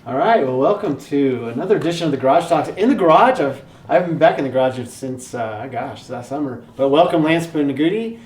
All right, well, welcome to another edition of the Garage Talks. In the garage, I haven't been back in the garage since, last summer. But welcome, Lance Panigutti.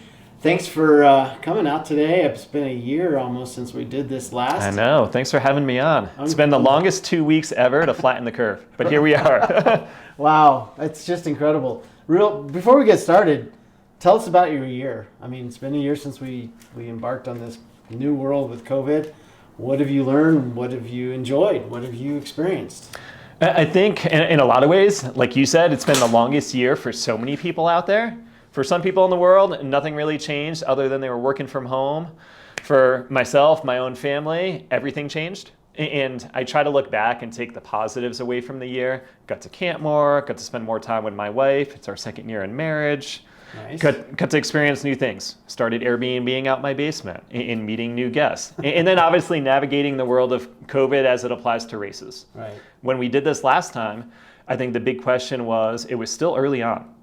Thanks for coming out today. It's been a year almost since we did this last. I know. Thanks for having me on. It's been the longest 2 weeks ever to flatten the curve, but here we are. Wow, it's just incredible. Before we get started, tell us about your year. I mean, it's been a year since we embarked on this new world with COVID. What have you learned? What have you enjoyed? What have you experienced? I think in a lot of ways, like you said, it's been the longest year for so many people out there. For some people in the world, nothing really changed other than they were working from home. For myself, my own family, everything changed. And I try to look back and take the positives away from the year. Got to camp more, got to spend more time with my wife. It's our second year in marriage. Nice. Got to experience new things. Started Airbnb-ing out my basement and meeting new guests. And then obviously navigating the world of COVID as it applies to races. Right. When we did this last time, I think the big question was, it was still early on.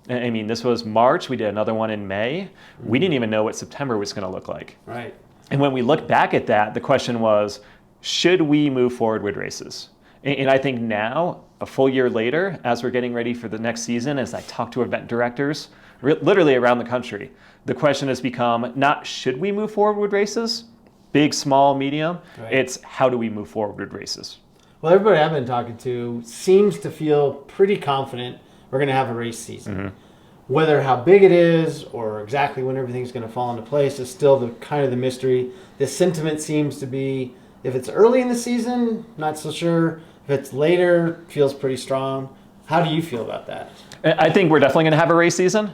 I mean, this was March. We did another one in May. We didn't even know what September was going to look like. Right. And when we look back at that, the question was, should we move forward with races? And I think now, a full year later, as we're getting ready for the next season, as I talk to event directors, literally around the country, the question has become not should we move forward with races, big, small, medium, Right. It's how do we move forward with races? Well, everybody I've been talking to seems to feel pretty confident we're going to have a race season. Mm-hmm. Whether how big it is or exactly when everything's going to fall into place is still the kind of the mystery. The sentiment seems to be, if it's early in the season, not so sure. If it's later, feels pretty strong. How do you feel about that? I think we're definitely going to have a race season.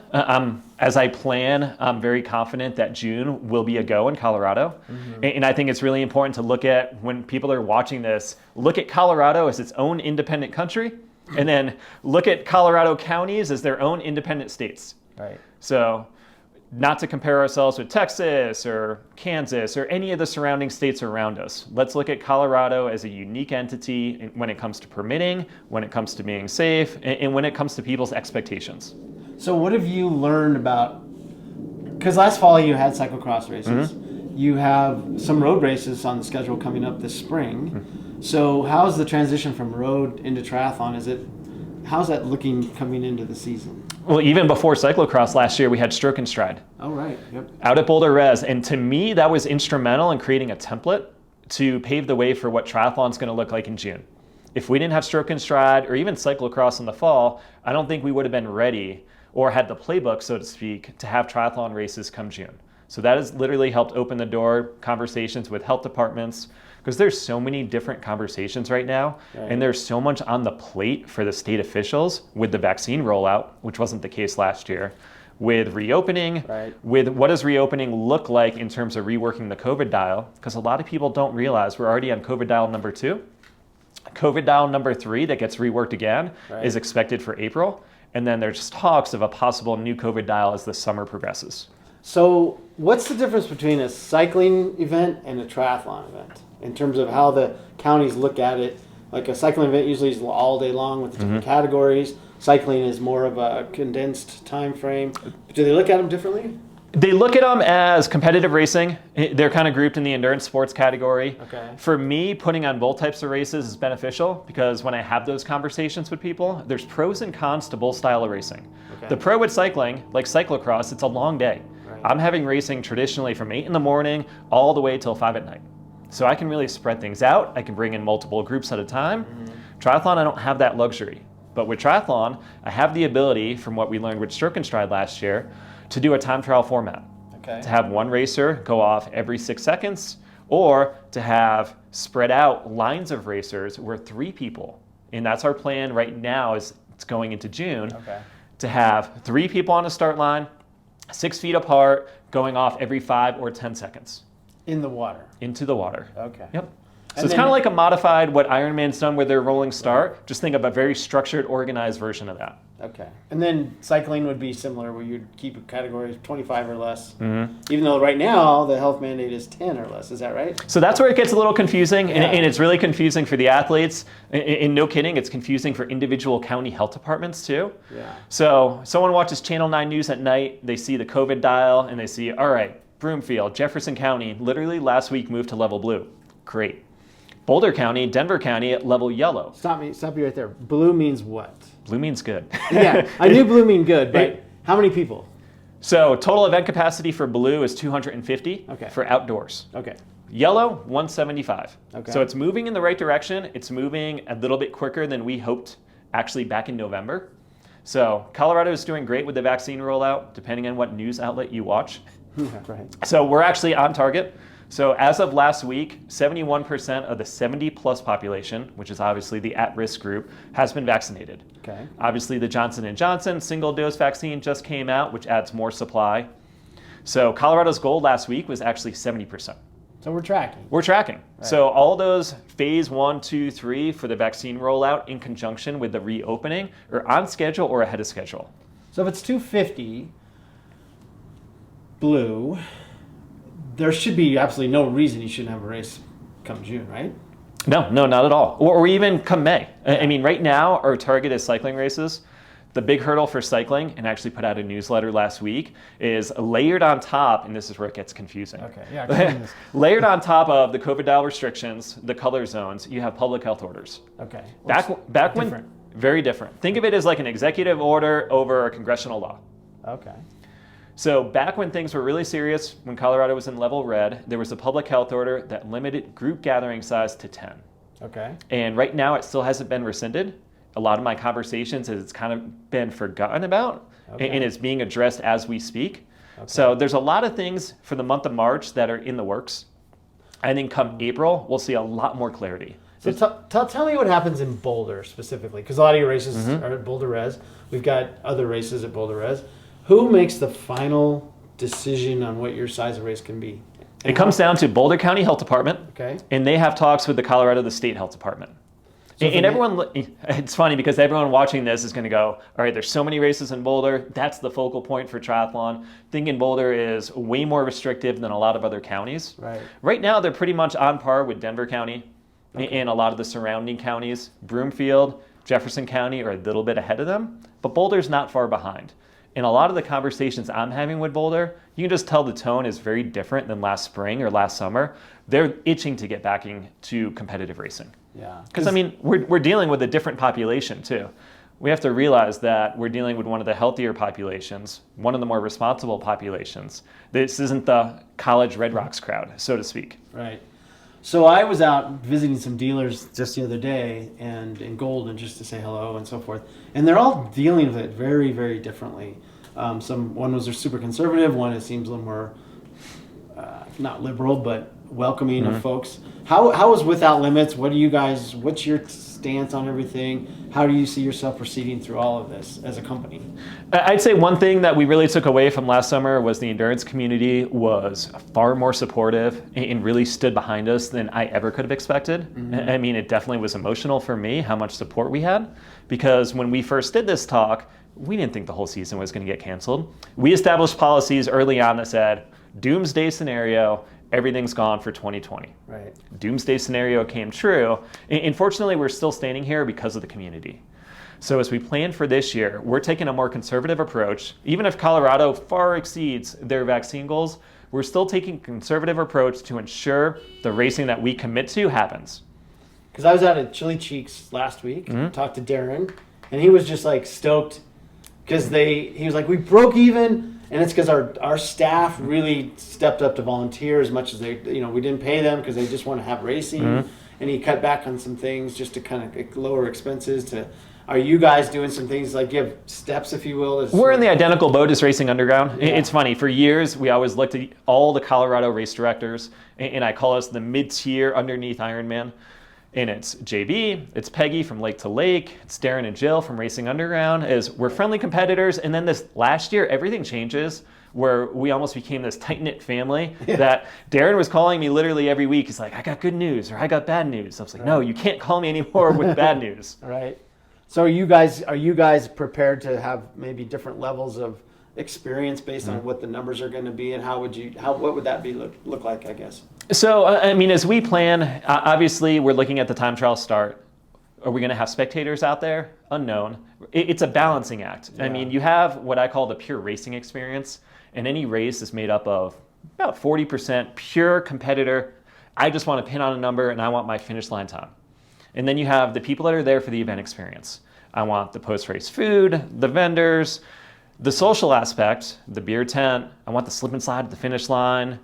As I plan, I'm very confident that June will be a go in Colorado. Mm-hmm. And I think it's really important to look at, when people are watching this, look at Colorado as its own independent country, and then look at Colorado counties as their own independent states. Right. So not to compare ourselves with Texas or Kansas or any of the surrounding states around us. Let's look at Colorado as a unique entity when it comes to permitting, when it comes to being safe, and when it comes to people's expectations. So what have you learned about, because last fall you had cyclocross races. Mm-hmm. You have some road races on the schedule coming up this spring. Mm-hmm. So how's the transition from road into triathlon? How's that looking coming into the season? Well, even before cyclocross last year, we had stroke and stride. Oh, right. Yep. Out at Boulder Res. And to me, that was instrumental in creating a template to pave the way for what triathlon's going to look like in June. If we didn't have stroke and stride or even cyclocross in the fall, I don't think we would have been ready or had the playbook, so to speak, to have triathlon races come June. So that has literally helped open the door, conversations with health departments, because there's so many different conversations right now, right. And there's so much on the plate for the state officials with the vaccine rollout, which wasn't the case last year, with reopening, right. With what does reopening look like in terms of reworking the COVID dial, because a lot of people don't realize we're already on COVID dial number 2. COVID dial number 3 that gets reworked again, right. Is expected for April, and then there's talks of a possible new COVID dial as the summer progresses. So what's the difference between a cycling event and a triathlon event in terms of how the counties look at it? Like a cycling event usually is all day long with the different categories. Cycling is more of a condensed time frame. Do they look at them differently? They look at them as competitive racing. They're kind of grouped in the endurance sports category. Okay. For me, putting on both types of races is beneficial because when I have those conversations with people, there's pros and cons to both style of racing. Okay. The pro with cycling, like cyclocross, it's a long day. Right. I'm having racing traditionally from 8 in the morning all the way till 5 at night. So I can really spread things out. I can bring in multiple groups at a time. Mm-hmm. Triathlon, I don't have that luxury. But with triathlon, I have the ability, from what we learned with stroke and stride last year, to do a time trial format. Okay. To have one racer go off every 6 seconds, or to have spread out lines of racers where 3 people, and that's our plan right now as it's going into June, okay. To have 3 people on the start line, 6 feet apart, going off every 5 or 10 seconds. In the water? Into the water. Okay. Yep. So it's kind of like a modified what Ironman's done with their rolling start. Right. Just think of a very structured, organized version of that. Okay. And then cycling would be similar, where you'd keep a category of 25 or less. Mm-hmm. Even though right now the health mandate is 10 or less. Is that right? So that's where it gets a little confusing, yeah. and it's really confusing for the athletes. And no kidding, it's confusing for individual county health departments too. Yeah. So someone watches Channel 9 News at night, they see the COVID dial, and they see, all right, Broomfield, Jefferson County, literally last week moved to level blue. Great. Boulder County, Denver County at level yellow. Stop you right there. Blue means what? Blue means good. Yeah, I knew blue mean good, but how many people? So total event capacity for blue is 250 for outdoors. Okay. Yellow, 175. Okay. So it's moving in the right direction. It's moving a little bit quicker than we hoped actually back in November. So Colorado is doing great with the vaccine rollout, depending on what news outlet you watch. Yeah, right. So we're actually on target. So as of last week, 71% of the 70 plus population, which is obviously the at-risk group, has been vaccinated. Okay. Obviously the Johnson & Johnson single dose vaccine just came out, which adds more supply. So Colorado's goal last week was actually 70%. So we're tracking. We're tracking. Right. So all those phase 1, 2, 3 for the vaccine rollout in conjunction with the reopening are on schedule or ahead of schedule. So if it's 250 blue, there should be absolutely no reason you shouldn't have a race come June, right? No, not at all. Or even come May. I mean, right now, our target is cycling races. The big hurdle for cycling, and I actually put out a newsletter last week, is layered on top, and this is where it gets confusing. Okay, yeah. Layered on top of the COVID-19 restrictions, the color zones, you have public health orders. Okay. Back when, different? very different. Think of it as like an executive order over a congressional law. Okay. So back when things were really serious, when Colorado was in level red, there was a public health order that limited group gathering size to 10. Okay. And right now it still hasn't been rescinded. A lot of my conversations, it's kind of been forgotten about, and it's being addressed as we speak. Okay. So there's a lot of things for the month of March that are in the works. I think come April, we'll see a lot more clarity. So tell me what happens in Boulder specifically, because a lot of your races are at Boulder Res. We've got other races at Boulder Res. Who makes the final decision on what your size of race can be? It comes down to Boulder County Health Department, and they have talks with the Colorado State Health Department. So and everyone, it's funny because everyone watching this is going to go, all right, there's so many races in Boulder. That's the focal point for triathlon. Thinking Boulder is way more restrictive than a lot of other counties. Right. Right now, they're pretty much on par with Denver County and a lot of the surrounding counties. Broomfield, Jefferson County are a little bit ahead of them, but Boulder's not far behind. In a lot of the conversations I'm having with Boulder, you can just tell the tone is very different than last spring or last summer. They're itching to get back into competitive racing. Yeah. Because, I mean, we're dealing with a different population, too. We have to realize that we're dealing with one of the healthier populations, one of the more responsible populations. This isn't the college Red Rocks crowd, so to speak. Right. So I was out visiting some dealers just the other day and in Golden just to say hello and so forth. And they're all dealing with it very, very differently. One was super conservative, one it seems a little more, not liberal, but welcoming of folks. How is Without Limits? What's your stance on everything? How do you see yourself proceeding through all of this as a company? I'd say one thing that we really took away from last summer was the endurance community was far more supportive and really stood behind us than I ever could have expected. I mean, it definitely was emotional for me how much support we had, because when we first did this talk, we didn't think the whole season was going to get canceled. We established policies early on that said, doomsday scenario, everything's gone for 2020. Right. Doomsday scenario came true. Unfortunately, we're still standing here because of the community. So as we plan for this year, we're taking a more conservative approach. Even if Colorado far exceeds their vaccine goals, we're still taking a conservative approach to ensure the racing that we commit to happens. Because I was out at Chili Cheeks last week, talked to Darren, and he was just like stoked because he was like, we broke even. And it's because our staff really stepped up to volunteer as much as we didn't pay them because they just want to have racing. And he cut back on some things just to kind of lower expenses. Are you guys doing some things like give steps, if you will? We're in the identical boat as Racing Underground. Yeah. It's funny. For years, we always looked at all the Colorado race directors, and I call us the mid-tier underneath Ironman. And it's JB, it's Peggy from Lake to Lake, it's Darren and Jill from Racing Underground. We're friendly competitors, and then this last year, everything changes, where we almost became this tight-knit family that Darren was calling me literally every week. He's like, I got good news, or I got bad news. I was like, no, you can't call me anymore with bad news. Right. So are you guys prepared to have maybe different levels of experience based on what the numbers are going to be, and what would that look like, I guess? So, I mean, as we plan, obviously we're looking at the time trial start. Are we going to have spectators out there? Unknown. It's a balancing act. Yeah. I mean, you have what I call the pure racing experience, and any race is made up of about 40% pure competitor I just want to pin on a number and I want my finish line time. And then you have the people that are there for the event experience. I want the post-race food, the vendors, the social aspect, the beer tent. I want the slip and slide at the finish line.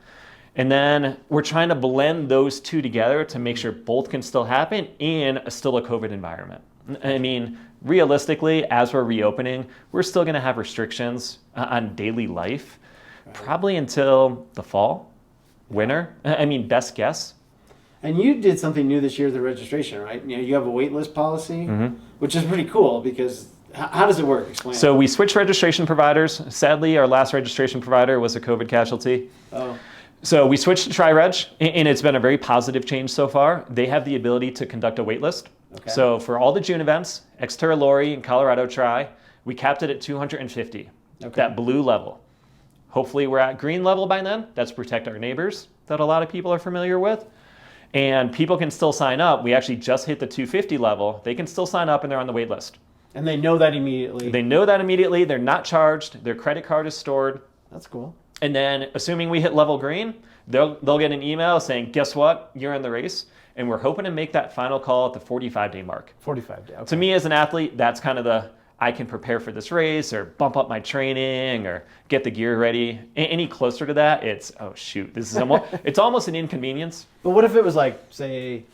And then we're trying to blend those two together to make sure both can still happen in still a COVID environment. I mean, realistically, as we're reopening, we're still going to have restrictions on daily life, probably until the fall, winter. I mean, best guess. And you did something new this year, the registration, right? You have a wait list policy, which is pretty cool because how does it work? Explain. So we switched registration providers. Sadly, our last registration provider was a COVID casualty. Oh. So we switched to TriReg, and it's been a very positive change so far. They have the ability to conduct a wait list. Okay. So for all the June events, Xterra Lori and Colorado Tri, we capped it at 250, that blue level. Hopefully we're at green level by then. That's Protect Our Neighbors that a lot of people are familiar with. And people can still sign up. We actually just hit the 250 level. They can still sign up and they're on the wait list. And they know that immediately. They know that immediately. They're not charged. Their credit card is stored. That's cool. And then assuming we hit level green, they'll get an email saying, guess what? You're in the race. And we're hoping to make that final call at the 45-day mark. 45 days. Okay. To me as an athlete, that's kind of the, I can prepare for this race or bump up my training or get the gear ready. Any closer to that, it's, oh shoot, this is almost, it's almost an inconvenience. But what if it was like, say,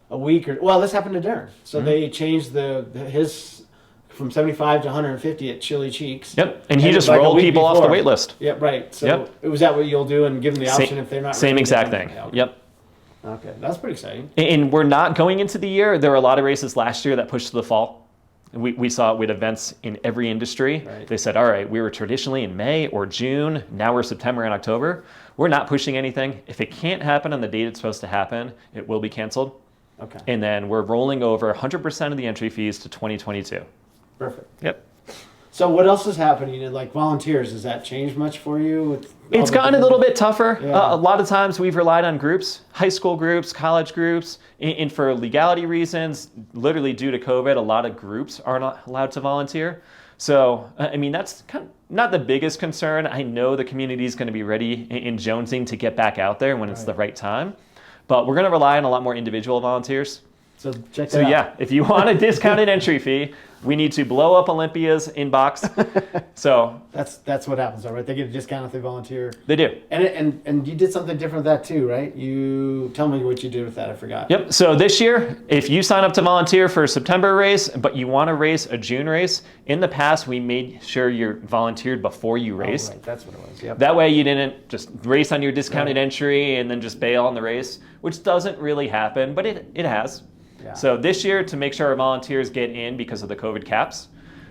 a week or, well, this happened to Darren. So they changed his from 75 to 150 at Chili Cheeks. Yep, and he just rolled people off the wait list. Yep, right. So was that what you'll do and give them the option if they're not same ready exact to thing. Yeah, okay. Yep. Okay, that's pretty exciting. And we're not going into the year. There were a lot of races last year that pushed to the fall. We saw it with events in every industry. Right. They said, all right, we were traditionally in May or June. Now we're September and October. We're not pushing anything. If it can't happen on the date it's supposed to happen, it will be canceled. Okay. And then we're rolling over 100% of the entry fees to 2022. Perfect. Yep. So what else is happening? Like volunteers, has that changed much for you? It's gotten a little bit tougher. Yeah. A lot of times we've relied on groups, high school groups, college groups, and for legality reasons, literally due to COVID, a lot of groups are not allowed to volunteer. So, I mean, that's kind of not the biggest concern. I know the community is going to be ready and jonesing to get back out there when it's the right time. But we're going to rely on a lot more individual volunteers. So check that out. So yeah, if you want a discounted entry fee, we need to blow up Olympia's inbox. So that's what happens, all right? They get a discount if they volunteer. They do. And you did something different with that too, right? You tell me what you did with that. I forgot. Yep. So this year, if you sign up to volunteer for a September race, but you want to race a June race, in the past we made sure you're volunteered before you raced. Oh, right. That's what it was. Yep. That way you didn't just race on your discounted entry and then just bail on the race, which doesn't really happen, but it has. Yeah. So this year, to make sure our volunteers get in because of the COVID caps,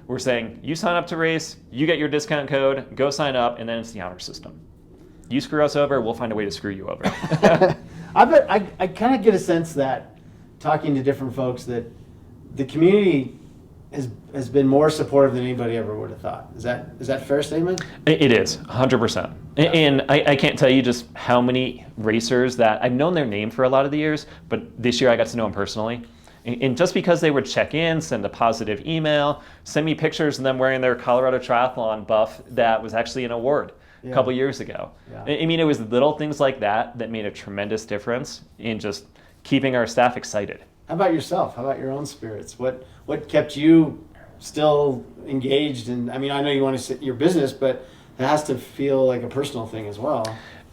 we're saying you sign up to race, you get your discount code, go sign up, and then it's the honor system. You screw us over, we'll find a way to screw you over. I kind of get a sense that talking to different folks that the community has been more supportive than anybody ever would have thought. Is that a fair statement? It is, 100%. Yeah. And I can't tell you just how many racers that I've known their name for a lot of the years, but this year I got to know them personally. And just because they would check in, send a positive email, send me pictures of them wearing their Colorado Triathlon buff that was actually an award a couple years ago. Yeah. I mean, it was little things like that that made a tremendous difference in just keeping our staff excited. How about yourself? How about your own spirits? What kept you still engaged? And I mean, I know you want to sit your business, but it has to feel like a personal thing as well.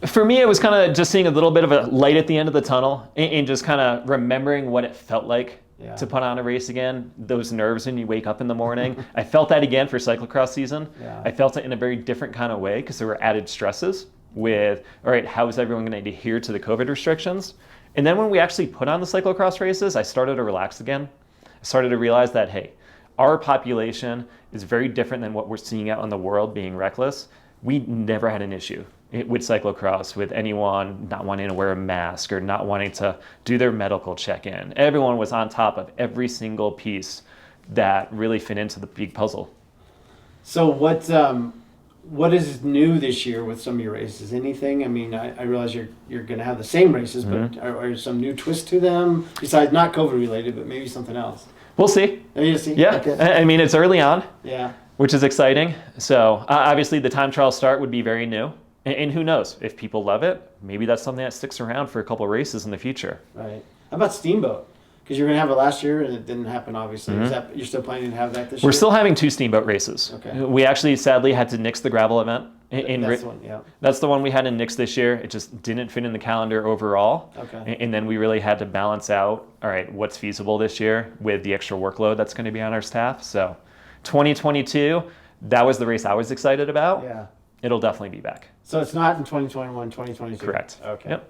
For me, it was kind of just seeing a little bit of a light at the end of the tunnel and just kind of remembering what it felt like to put on a race again. Those nerves when you wake up in the morning. I felt that again for cyclocross season. Yeah. I felt it in a very different kind of way because there were added stresses with, all right, how is everyone going to adhere to the COVID restrictions? And then when we actually put on the cyclocross races, I started to relax again. I started to realize that, hey, our population is very different than what we're seeing out in the world being reckless. We never had an issue with cyclocross, with anyone not wanting to wear a mask or not wanting to do their medical check-in. Everyone was on top of every single piece that really fit into the big puzzle. So what is new this year with some of your races? Anything? I mean, I realize you're going to have the same races, but are some new twists to them besides not COVID related, but maybe something else? We'll see. You'll see? Yeah. Okay. I mean, it's early on. Yeah. Which is exciting. So obviously the time trial start would be very new. And who knows, if people love it, maybe that's something that sticks around for a couple of races in the future. Right. How about Steamboat? Because you were going to have it last year and it didn't happen, obviously. Is that, you're still planning to have that this year? We're still having 2 Steamboat races. Okay. We actually sadly had to nix the gravel event. That's the one, yeah. That's the one we had in nix this year. It just didn't fit in the calendar overall. Okay. And then we really had to balance out, all right, what's feasible this year with the extra workload that's going to be on our staff. So 2022, that was the race I was excited about. Yeah. It'll definitely be back. So it's not in 2021, 2022? Correct. Okay. Yep.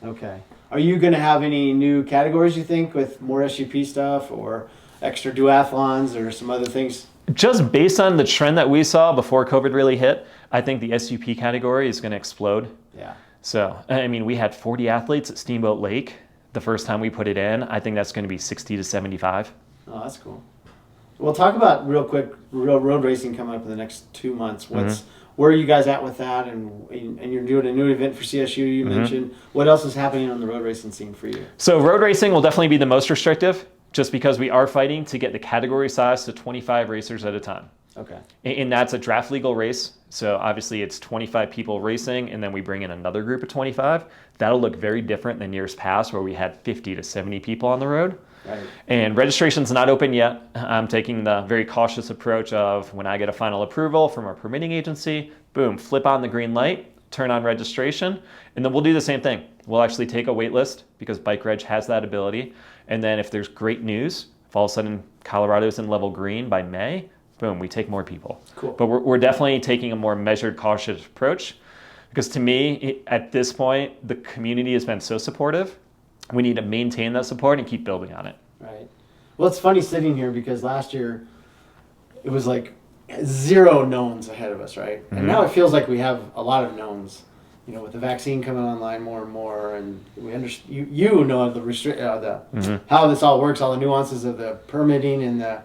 Okay. Are you going to have any new categories, you think, with more SUP stuff or extra duathlons or some other things? Just based on the trend that we saw before COVID really hit, I think the SUP category is going to explode. Yeah. So, I mean, we had 40 athletes at Steamboat Lake the first time we put it in. I think that's going to be 60 to 75. Oh, that's cool. Well, talk about real quick, real road racing coming up in the next 2 months. Where are you guys at with that? And you're doing a new event for CSU, you mentioned. What else is happening on the road racing scene for you? So road racing will definitely be the most restrictive, just because we are fighting to get the category size to 25 racers at a time. Okay. And that's a draft legal race. So obviously it's 25 people racing, and then we bring in another group of 25. That'll look very different than years past where we had 50 to 70 people on the road. Right. And registration's not open yet. I'm taking the very cautious approach of when I get a final approval from our permitting agency, boom, flip on the green light, turn on registration, and then we'll do the same thing. We'll actually take a wait list because Bike Reg has that ability. And then if there's great news, if all of a sudden Colorado's in level green by May, boom, we take more people. Cool. But we're definitely taking a more measured, cautious approach because to me, at this point, the community has been so supportive. We need to maintain that support and keep building on it. Right. Well, it's funny sitting here because last year it was like 0 knowns ahead of us, right? And now it feels like we have a lot of knowns. You know, with the vaccine coming online more and more, and we understand. You know how this all works, all the nuances of the permitting and the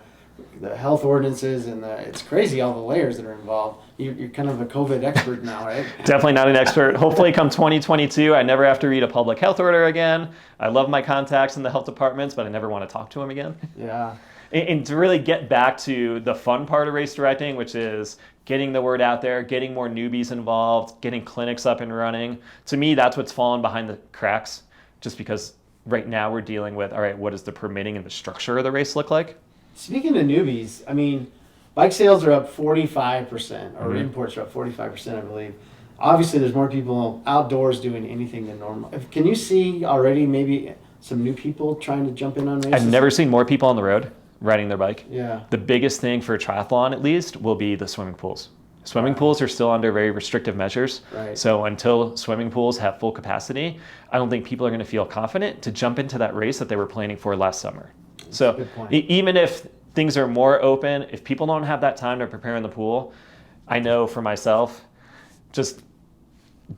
health ordinances, and it's crazy all the layers that are involved. You're kind of a COVID expert now, right? Definitely not an expert. Hopefully come 2022, I never have to read a public health order again. I love my contacts in the health departments, but I never want to talk to them again. Yeah. And to really get back to the fun part of race directing, which is getting the word out there, getting more newbies involved, getting clinics up and running. To me, that's what's fallen behind the cracks, just because right now we're dealing with, all right, what does the permitting and the structure of the race look like? Speaking of newbies, I mean, bike sales are up 45%, or imports are up 45%, I believe. Obviously, there's more people outdoors doing anything than normal. Can you see already maybe some new people trying to jump in on races? I've never seen more people on the road riding their bike. Yeah. The biggest thing for a triathlon, at least, will be the swimming pools. Swimming pools are still under very restrictive measures. Right. So until swimming pools have full capacity, I don't think people are going to feel confident to jump into that race that they were planning for last summer. So good point. Even if things are more open, if people don't have that time to prepare in the pool, I know for myself, just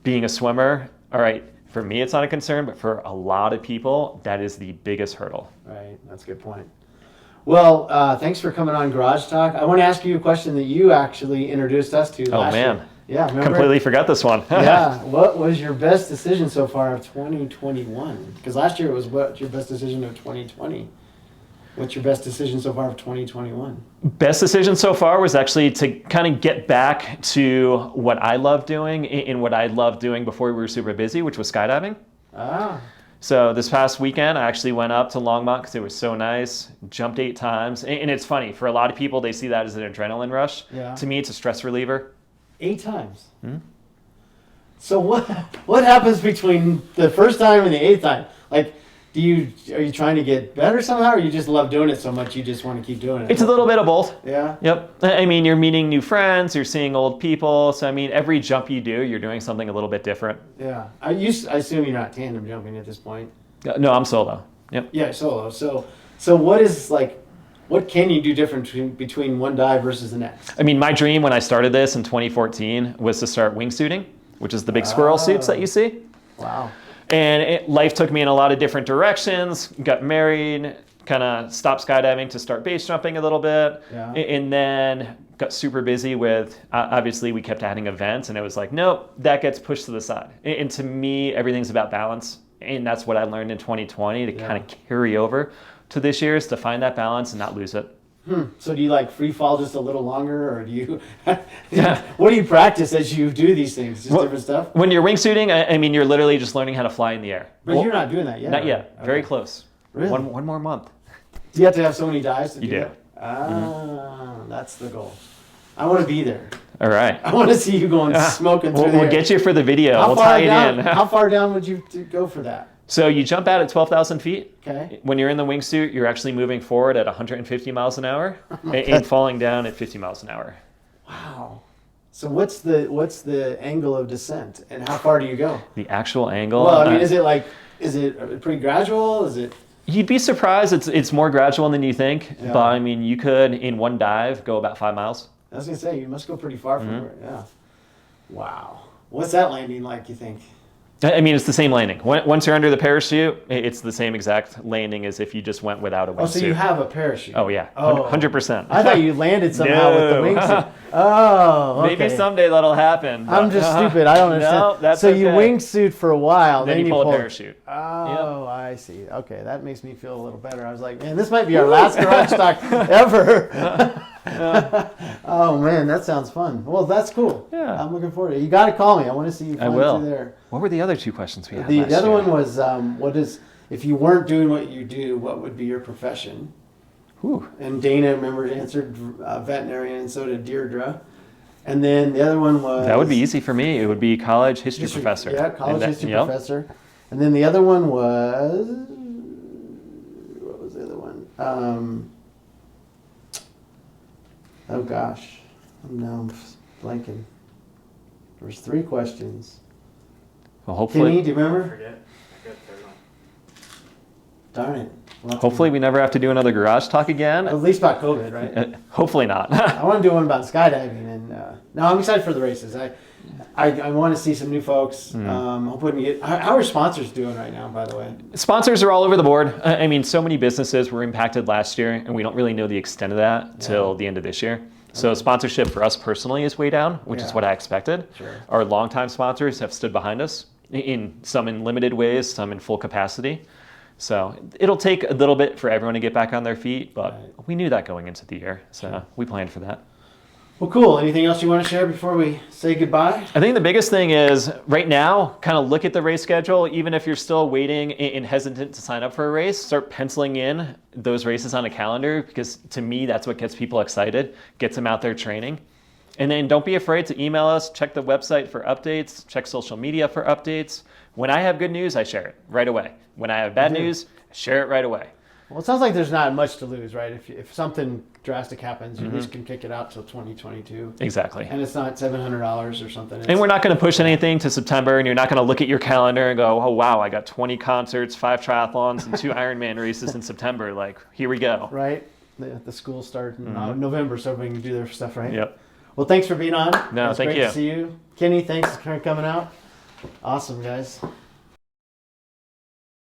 being a swimmer, all right, for me it's not a concern, but for a lot of people, that is the biggest hurdle. Right, that's a good point. Well, thanks for coming on Garage Talk. I want to ask you a question that you actually introduced us to last year. Oh man, yeah, remember? Completely forgot this one. Yeah, what was your best decision so far of 2021? Because last year it was what's your best decision of 2020? What's your best decision so far of 2021? Best decision so far was actually to kind of get back to what I love doing and what I loved doing before we were super busy, which was skydiving. Ah. So this past weekend, I actually went up to Longmont because it was so nice, jumped 8 times. And it's funny, for a lot of people, they see that as an adrenaline rush. Yeah. To me, it's a stress reliever. 8 times? So what happens between the first time and the 8th time? Like, are you trying to get better somehow, or you just love doing it so much you just want to keep doing it? It's a little bit of both. Yeah? Yep. I mean, you're meeting new friends, you're seeing old people. So, I mean, every jump you do, you're doing something a little bit different. Yeah. I assume you're not tandem jumping at this point. No, I'm solo. Yep. Yeah, solo. So what can you do different between one dive versus the next? I mean, my dream when I started this in 2014 was to start wingsuiting, which is the big squirrel suits that you see. Wow. And life took me in a lot of different directions. Got married, kind of stopped skydiving to start base jumping a little bit. Yeah. And then got super busy with, obviously we kept adding events and it was like, nope, that gets pushed to the side. And to me, everything's about balance. And that's what I learned in 2020 to kind of carry over to this year, is to find that balance and not lose it. So do you like free fall just a little longer, or do you? What do you practice as you do these things? Just different stuff. When you're wingsuiting, I mean, you're literally just learning how to fly in the air. But you're not doing that yet. Not yet. Okay. Very close. Really? One more month. Do you have to have so many dives to do You do. that? That's the goal. I want to be there. All right. I want to see you going smoking through the We'll air. get you for the video. How We'll far tie it down? in. How far down would you go for that? So you jump out at 12,000 feet. Okay. When you're in the wingsuit, you're actually moving forward at 150 miles an hour and falling down at 50 miles an hour. Wow. So what's the angle of descent, and how far do you go? The actual angle. Well, I mean, is it pretty gradual? Is it? You'd be surprised. It's more gradual than you think. Yeah. But I mean, you could in one dive go about 5 miles. I was gonna say you must go pretty far from where. Yeah. Wow. What's that landing like? You think? I mean, it's the same landing. Once you're under the parachute, it's the same exact landing as if you just went without a wingsuit. Oh, so you have a parachute? Oh yeah, Oh. 100%. I thought you landed somehow with the No. wingsuit. Oh, okay. Maybe someday that'll happen. I'm just stupid. I don't understand. No, that's so you okay. wingsuit for a while, Then you pull a parachute. Oh, I see. Okay, that makes me feel a little better. I was like, man, this might be our last garage talk ever. Oh man, that sounds fun. Well, that's cool. Yeah. I'm looking forward to it. You got to call me. I want to see you I flying will. through there. What were the other two questions we had? The last other year? one was, if you weren't doing what you do, what would be your profession? Ooh. And Dana, remember, answered veterinarian, and so did Deirdre. And then the other one was... That would be easy for me. It would be college history professor. Yeah, college history yep. professor. And then the other one was... What was the other one? Oh gosh. I'm blanking. There was 3 questions. Well, hopefully, Kenny, do you remember? Forget. I got the third one. Darn it. We'll have to- hopefully we never have to do another garage talk again. At least about COVID, right? Hopefully not. I want to do one about skydiving, and no, I'm excited for the races. I want to see some new folks. Hoping to get. How are sponsors doing right now? By the way, Sponsors are all over the board. I mean, so many businesses were impacted last year, and we don't really know the extent of that till the end of this year. So sponsorship for us personally is way down, which is Yeah. what I expected. Sure. Our longtime sponsors have stood behind us in some in limited ways, some in full capacity. So it'll take a little bit for everyone to get back on their feet, but Right. we knew that going into the year, so we planned for that. well, cool. Anything else you want to share before we say goodbye? I think the biggest thing is right now, kind of look at the race schedule. Even if you're still waiting and hesitant to sign up for a race, start penciling in those races on a calendar, because to me, that's what gets people excited, gets them out there training. And then don't be afraid to email us, check the website for updates, check social media for updates. When I have good news, I share it right away. When I have bad news, I share it right away. Well, it sounds like there's not much to lose, right? If something drastic happens, you just can kick it out till 2022, Exactly. and it's not $700 or something. And we're not going to push anything to September, and you're not going to look at your calendar and go, oh, wow, I got 20 concerts, 5 triathlons, and 2 Ironman races in September. Like, here we go. right. The schools start in November, so everybody can do their stuff, right? Yep. Well, thanks for being on. No, It's thank great you. to see you. Kenny, thanks for coming out. Awesome, guys.